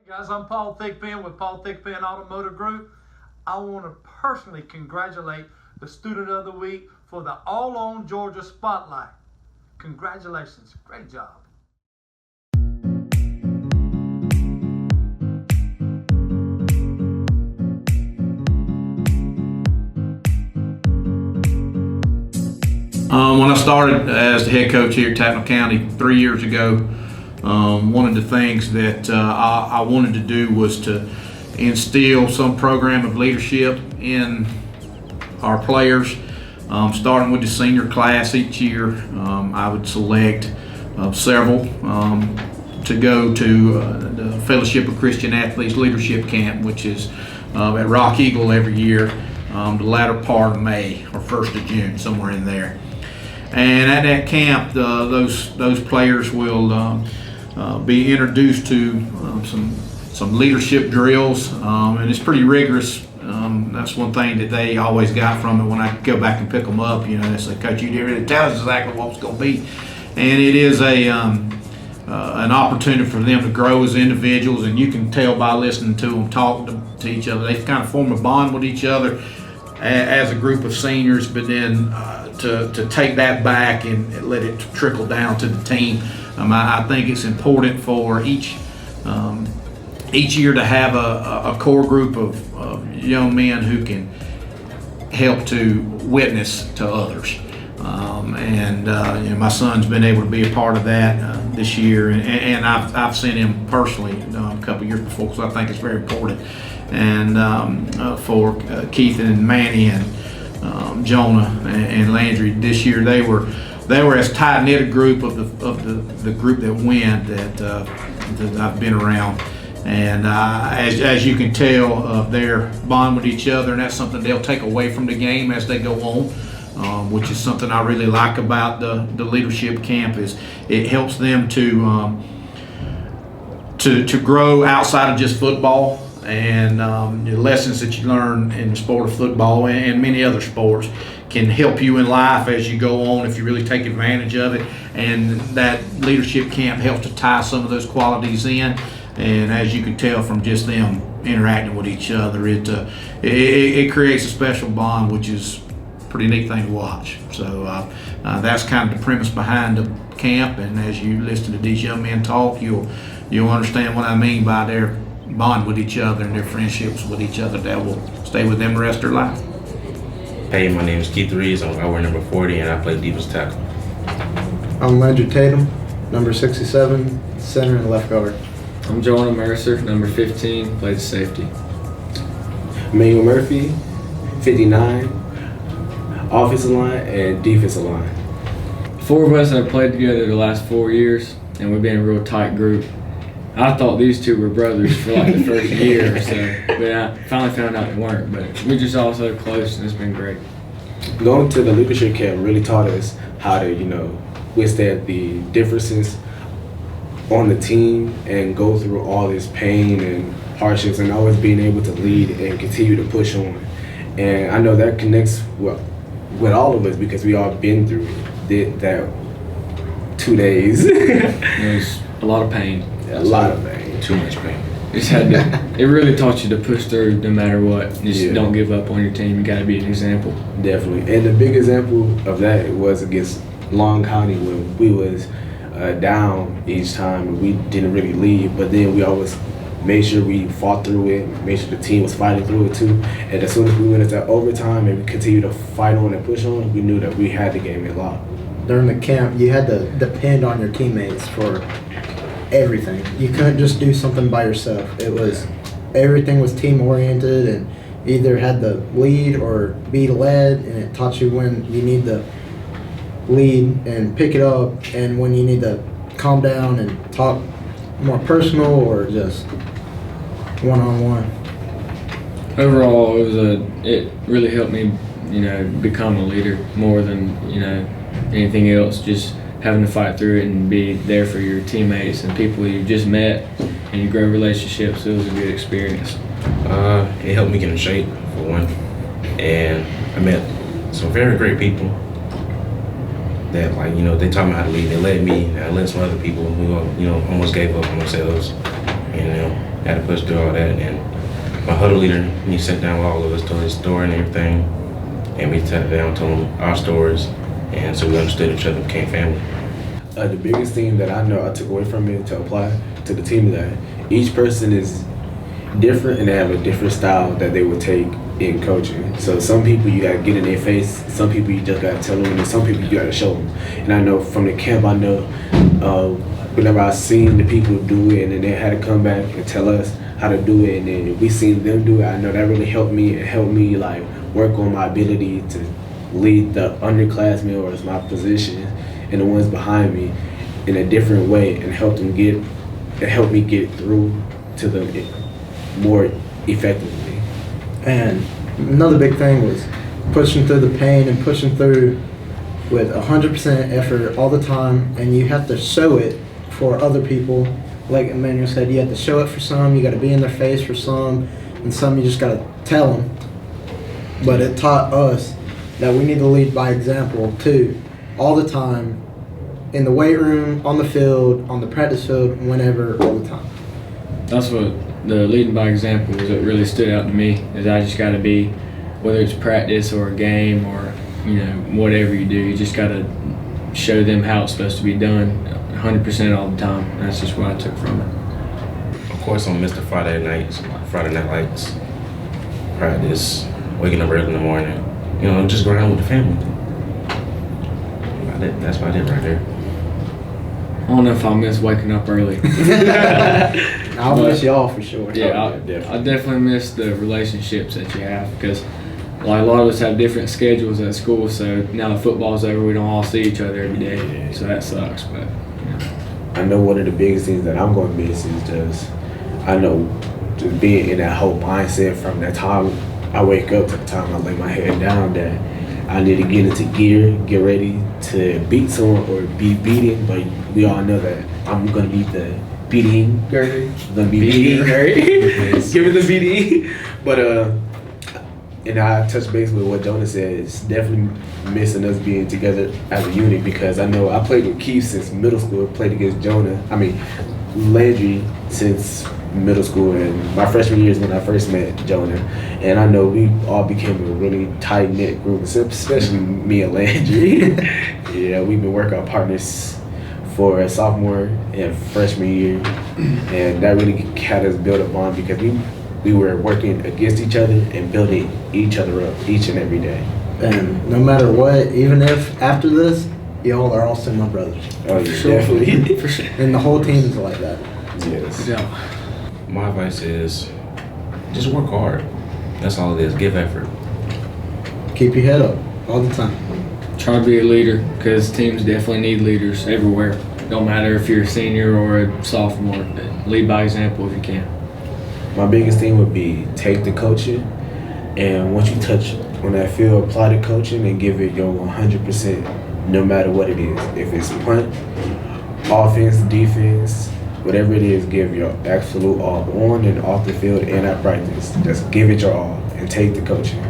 Guys, I'm Paul Thigpen with Paul Thigpen Automotive Group. I want to personally congratulate the Student of the Week for the All On Georgia Spotlight. Congratulations. Great job. When I started as the head coach here at Tattnall County 3 years ago, one of the things that I wanted to do was to instill some program of leadership in our players, starting with the senior class each year. I would select several to go to the Fellowship of Christian Athletes Leadership Camp, which is at Rock Eagle every year, the latter part of May or 1st of June, somewhere in there. And at that camp, those players will be introduced to some leadership drills, and it's pretty rigorous. That's one thing that they always got from it when I go back and pick them up. You know, they say, "Coach, you didn't really tell us exactly what it's going to be," and it is an opportunity for them to grow as individuals. And you can tell by listening to them talk to each other, they kind of form a bond with each other as a group of seniors. But then to take that back and let it trickle down to the team. I think it's important for each year to have a core group of young men who can help to witness to others. My son's been able to be a part of that this year, and I've seen him personally a couple of years before, because I think it's very important. And for Keith and Manny and Jonah and Landry this year, they were as tight-knit a group of the group that went that I've been around. And as you can tell, they're bond with each other, and that's something they'll take away from the game as they go on, which is something I really like about the leadership camp. Is it helps them to grow outside of just football, and the lessons that you learn in the sport of football and many other sports can help you in life as you go on if you really take advantage of it. And that leadership camp helps to tie some of those qualities in. And as you can tell from just them interacting with each other, it creates a special bond, which is a pretty neat thing to watch. So that's kind of the premise behind the camp. And as you listen to these young men talk, you'll understand what I mean by their bond with each other and their friendships with each other that will stay with them the rest of their life. Hey, my name is Keith Reeves. I wear number 40, and I play defensive tackle. I'm Landry Tatum, number 67, center and left guard. I'm Jonah Mercer, number 15, plays safety. Emmanuel Murphy, 59, offensive line and defensive line. Four of us have played together the last 4 years, and we've been a real tight group. I thought these two were brothers for like the first year or so, but I finally found out they weren't. But we're just all so close, and it's been great. Going to the leadership camp really taught us how to, withstand the differences on the team and go through all this pain and hardships, and always being able to lead and continue to push on. And I know that connects with all of us because we all been through that 2 days. It was a lot of pain. A lot of pain. Too much pain. It really taught you to push through no matter what. Just don't give up on your team. You got to be an example. Definitely. And the big example of that was against Long County when we was down each time and we didn't really leave, but then we always made sure we fought through it, made sure the team was fighting through it too. And as soon as we went into overtime and we continued to fight on and push on, we knew that we had the game in lock. During the camp, you had to depend on your teammates for everything. You couldn't just do something by yourself. Everything was team oriented, and either had to lead or be led, and it taught you when you need to lead and pick it up, and when you need to calm down and talk more personal or just one-on-one. Overall, it really helped me, become a leader more than anything else. Just having to fight through it and be there for your teammates and people you just met, and you grow relationships. It was a good experience. It helped me get in shape, for one, and I met some very great people that, they taught me how to lead. They led me, and I led some other people who, almost gave up on themselves. had to push through all that. And my huddle leader, he sat down with all of us, told his story and everything, and we sat down, told him our stories, and so we understood each other, became family. The biggest thing that I know I took away from it to apply to the team is that each person is different and they have a different style that they will take in coaching. So some people you gotta get in their face, some people you just gotta tell them, and some people you gotta show them. And I know from the camp, I know whenever I seen the people do it and then they had to come back and tell us how to do it, and then we seen them do it, I know that really helped me. It helped me like work on my ability to lead the underclassmen or as my position and the ones behind me in a different way, and help me get through to them more effectively. And another big thing was pushing through the pain and pushing through with 100% effort all the time, and you have to show it for other people. Like Emmanuel said, you have to show it for some, you got to be in their face for some, and some you just got to tell them. But it taught us that we need to lead by example too, all the time, in the weight room, on the field, on the practice field, whenever, all the time. That's what the leading by example was. What really stood out to me is I just got to be, whether it's practice or a game or whatever you do, you just got to show them how it's supposed to be done 100% all the time. That's just what I took from it. Of course, I'm Mr. Friday Night Lights, practice, waking up early in the morning, just go around with the family. That's what I did right there. I don't know if I'll miss waking up early. I'll miss y'all for sure. Yeah, I definitely miss the relationships that you have, because like a lot of us have different schedules at school, so now that football's over, we don't all see each other every day, so that sucks. But I know one of the biggest things that I'm going to miss is just, I know, just being in that whole mindset from that time I wake up to the time I lay my head down, that I need to get into gear, get ready to beat someone or be beaten. But we all know that I'm going to be the beating. I'm going to be beating. Give it the beating. But, and I touch base with what Jonah said. It's definitely missing us being together as a unit, because I know I played with Keith since middle school, played against Landry since middle school, and my freshman year is when I first met Jonah, and I know we all became a really tight-knit group, especially me and Landry. Yeah, we've been workout partners for a sophomore and freshman year, and that really had us build a bond because we were working against each other and building each other up each and every day. And no matter what, even if after this, y'all are also my brothers. Oh, yeah, definitely. for sure. And the whole team is like that. Yes. Yeah. My advice is just work hard. That's all it is. Give effort. Keep your head up all the time. Try to be a leader, because teams definitely need leaders everywhere. Don't matter if you're a senior or a sophomore. Lead by example if you can. My biggest thing would be take the coaching, and once you touch on that field, apply the coaching and give it your 100%, no matter what it is. If it's punt, offense, defense, whatever it is, give your absolute all on and off the field and at practice. Just give it your all and take the coaching.